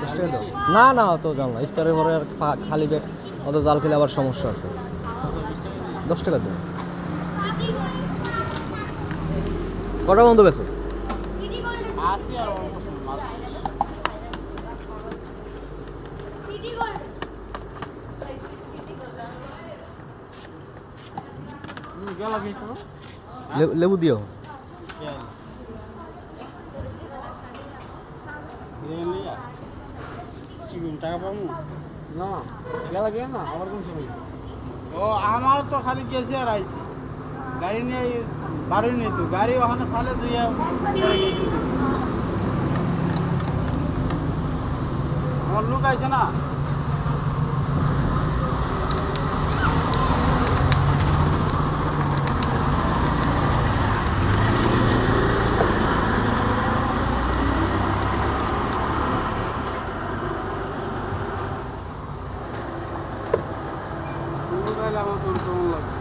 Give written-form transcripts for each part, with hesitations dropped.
10 টাকা দাও। না না অত দাম না, ইফতারের পরে আর খালি পেট অত জাল খেলে আবার সমস্যা আছে। 10 টাকা দাও। কটা বন্ধ বেছো? আসি আর গেলা কি করো? লেবু দিও। টাকা পাবো না, গেলা গিয়ে না আবার কোন সময়? ও আমার তো খালি গেছি আর আইছি, গাড়ি নিয়ে বাড়ি নিয়ে তো গাড়ি ওখানে খালে তুই আমার লোক আইছে না। আমার তোর কেমন লাগে?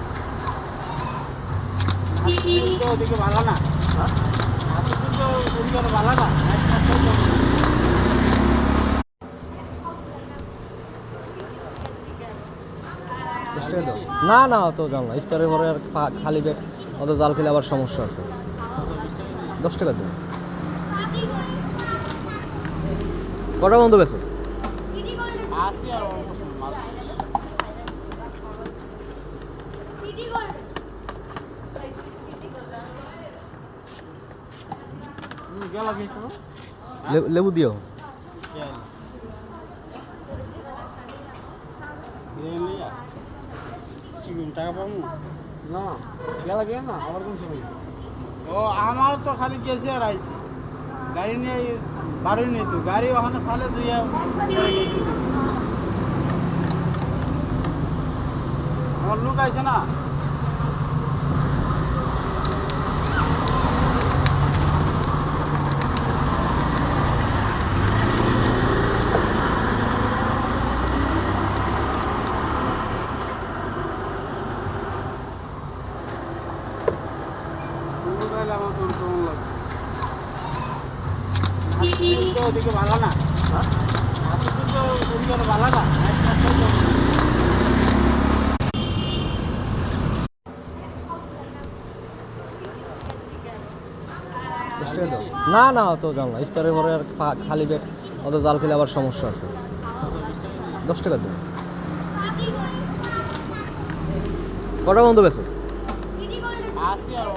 ওদিকে ভালো না, ওদিকে ভালো না। না না অত দাম না, ইফতারের পরে আর খালি পেট অত জাল খেলে আবার সমস্যা আছে। 10 টাকা দাও। কটা বন্ধ বেছো? আসি আর গেলা কি করো? লেবু দিও। টাকা পাবো না, গেলা গিয়ে না আবার কোন সময়? ও আমার তো খালি গেছি আর আইছি, গাড়ি নিয়ে বাড়ি নিয়ে তো গাড়ি ওখানে খালে তুই আমার লোক আইছে না। আমার তোর কেমন লাগে? ওদিকে ভালো না, ওদিকে ভালো না। না না অত দাম না, ইফতারের পরে আর খালি পেট অত জাল খেলে আবার সমস্যা আছে। 10 টাকা দাও। কটা বন্ধ বেছো? আসি আর